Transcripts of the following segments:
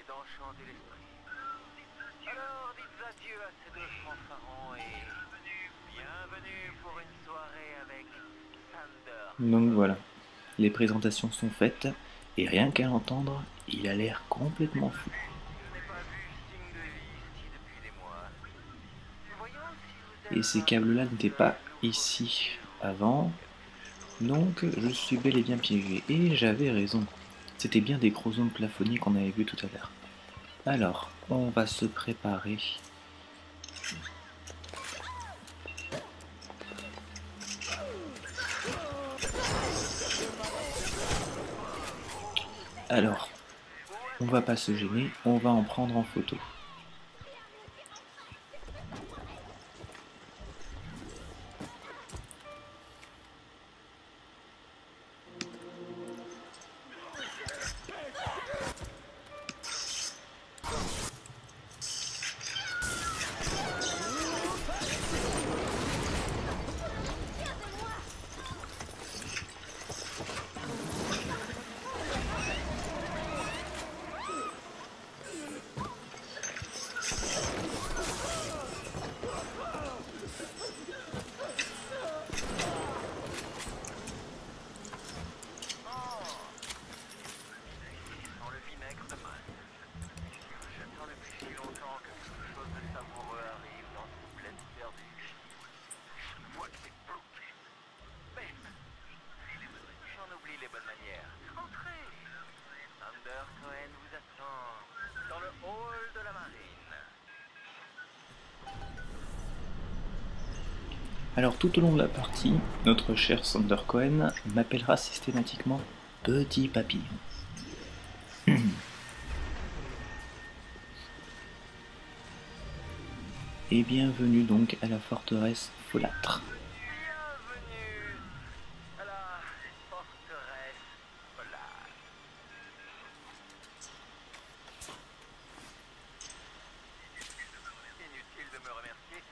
d'enchanter l'esprit. Alors dites adieu à ces deux fanfarons et bienvenue pour une soirée avec Thunder. Donc voilà, les présentations sont faites, et rien qu'à l'entendre, il a l'air complètement fou. Je n'ai pas vu signe de vie ici depuis des mois. Voyons si vous Et êtes ces un câbles-là n'étaient pas simple nouveau ici venu avant, ou quelque chose. donc je suis bel et bien piégé. Et j'avais raison, c'était bien des gros ondes plafonniers qu'on avait vus tout à l'heure. Alors, on va se préparer. Alors, on va pas se gêner, on va en prendre en photo. Sans le vinaigre de masse. J'attends depuis si longtemps que quelque chose de savoureux arrive dans cette plaine perdue. Je vois que c'est bloqué. Mais j'en oublie les bonnes manières. Entrez. Thunder Cohen vous attend dans le hall de la marine. Alors tout au long de la partie, notre cher Sander Cohen m'appellera systématiquement Petit Papillon. Et bienvenue donc à la forteresse folâtre. Bienvenue à la forteresse polaire. Inutile de me remercier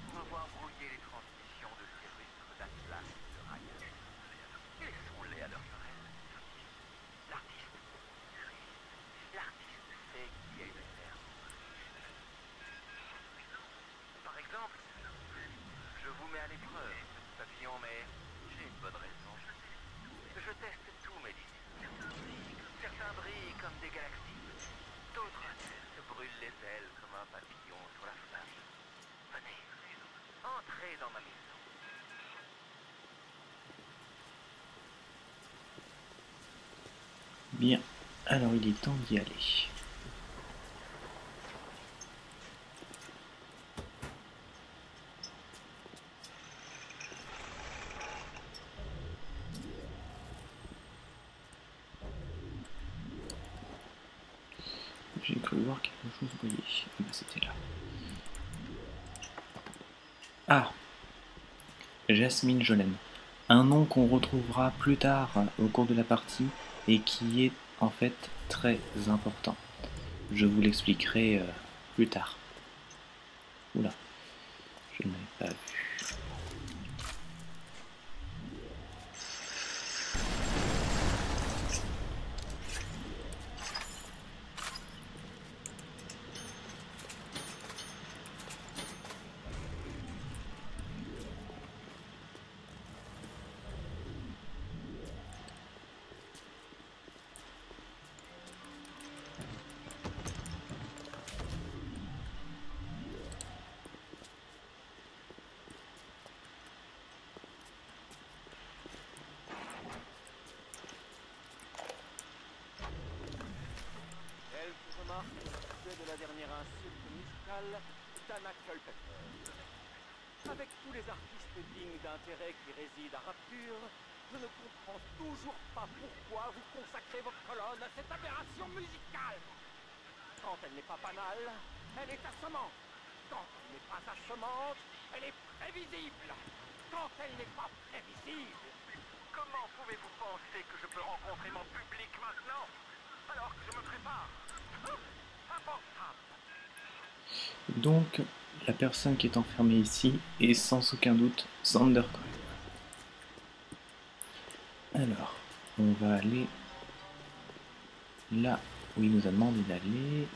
pour avoir brouillé les transmissions de ces rustres d'Atlas et de Ryan. Laissons-les à leur querelle. L'artiste. L'artiste sait qui est le cerveau. Par exemple, je vous mets à l'épreuve, petit papillon, mais j'ai une bonne raison. Je teste tous mes disques. Certains brillent comme des galaxies. D'autres se brûlent les ailes comme un papillon sur la flamme. Venez, entrez dans ma maison. Bien, alors il est temps d'y aller. J'ai cru voir quelque chose briller. Eh ben, c'était là. Ah, Jasmine Jolene. Un nom qu'on retrouvera plus tard au cours de la partie et qui est en fait très important. Je vous l'expliquerai plus tard. Oula, je ne l'avais pas vu. Quelques remarques au sujet de la dernière insulte musicale d'Anna Culpepper. Avec tous les artistes dignes d'intérêt qui résident à Rapture, je ne comprends toujours pas pourquoi vous consacrez votre colonne à cette aberration musicale. Quand elle n'est pas banale, elle est assommante. Quand elle n'est pas assommante, elle est prévisible. Quand elle n'est pas prévisible, comment pouvez-vous penser que je peux rencontrer mon public maintenant, alors que je me prépare? Impensable. Donc, la personne qui est enfermée ici est sans aucun doute Sander Cohen. Alors, on va aller là où il nous a demandé d'aller.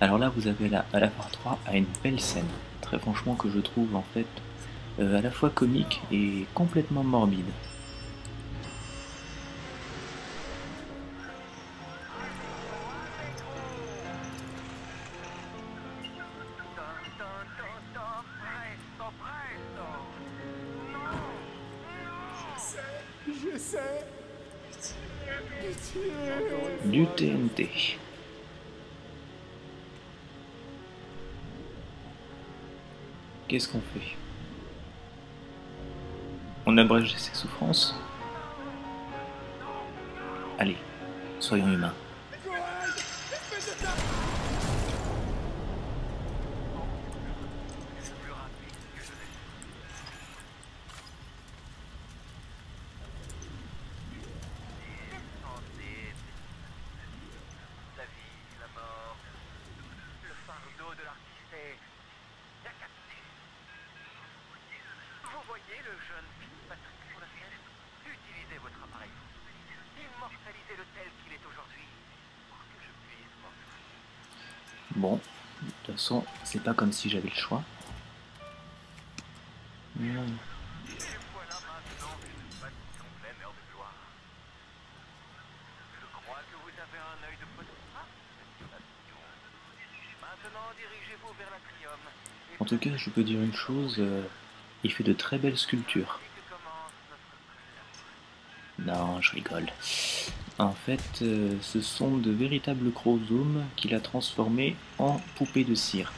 Alors là, vous avez à la part 3 à une belle scène, très franchement que je trouve en fait à la fois comique et complètement morbide. Je sais. Pitié. Du TNT. Qu'est-ce qu'on fait? On abrège ses souffrances? Allez, soyons humains. La vie, la mort, le fardeau de l'artiste est la capter. Vous voyez le jeune Patrick sur la scène? Utilisez votre appareil. Immortalisez-le tel qu'il est aujourd'hui pour que je puisse m'en souvenir. Bon, de toute façon, c'est pas comme si j'avais le choix. Et voilà maintenant une passion pleine heure de gloire. Je crois que vous avez un œil de photographe, cette passion. Maintenant, dirigez-vous vers l'atrium. En tout cas, je peux dire une chose, il fait de très belles sculptures. Non, je rigole. En fait, ce sont de véritables chromosomes qu'il a transformés en poupées de cire.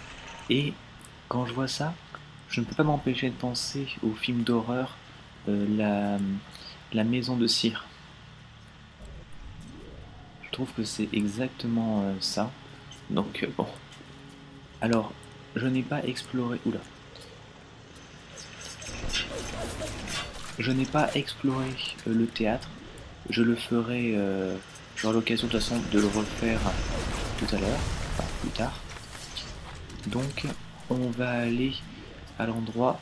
Et quand je vois ça, je ne peux pas m'empêcher de penser au film d'horreur la maison de cire. Je trouve que c'est exactement ça. Donc bon. Alors, je n'ai pas exploré... Oula. Je n'ai pas exploré le théâtre. Je le ferai... j'aurai l'occasion de toute façon de le refaire tout à l'heure. Enfin, plus tard. Donc, on va aller à l'endroit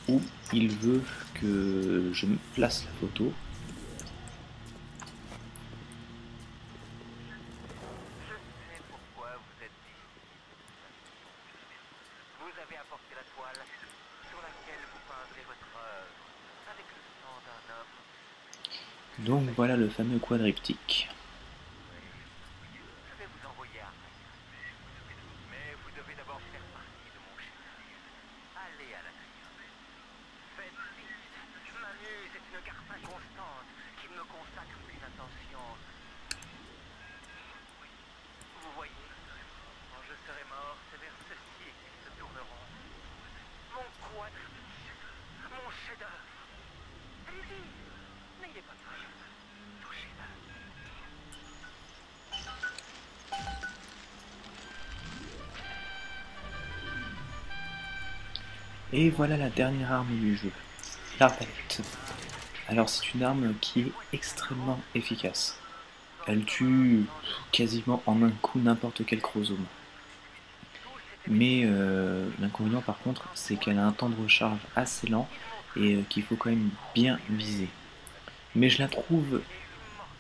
où il veut que je me place la photo. Je sais pourquoi vous êtes ici. Vous avez apporté la toile sur laquelle vous peindrez votre œuvre avec le sang d'un homme. Donc voilà le fameux quadriptyque. Je vais vous envoyer à Armaïa. Mais vous devez d'abord faire partie de mon chef. Allez à l'atrium. Faites vite. Ma muse est une garce inconstante qui ne me consacre qu'une attention. Vous voyez, quand je serai mort, c'est vers ceci qu'ils se tourneront. Mon quadriptyque, mon chef-d'œuvre. Allez-y, n'ayez pas peur. Touchez-le. Et voilà la dernière arme du jeu, l'arbalète. Alors c'est une arme qui est extrêmement efficace. Elle tue quasiment en un coup n'importe quel chromosome. Mais l'inconvénient par contre, c'est qu'elle a un temps de recharge assez lent et qu'il faut quand même bien viser. Mais je la trouve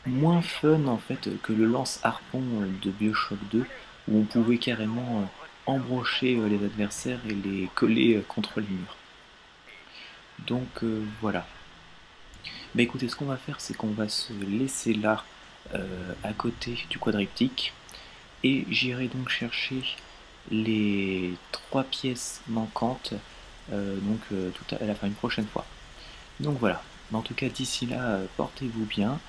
moins fun en fait que le lance-harpon de BioShock 2 où on pouvait carrément embrocher les adversaires et les coller contre les murs. Donc voilà. Bah écoutez, ce qu'on va faire, c'est qu'on va se laisser là à côté du quadriptyque et j'irai donc chercher les 3 pièces manquantes tout à la fin, une prochaine fois. Donc voilà. En tout cas, d'ici là, portez-vous bien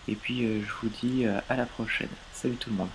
et puis je vous dis à la prochaine. Salut tout le monde.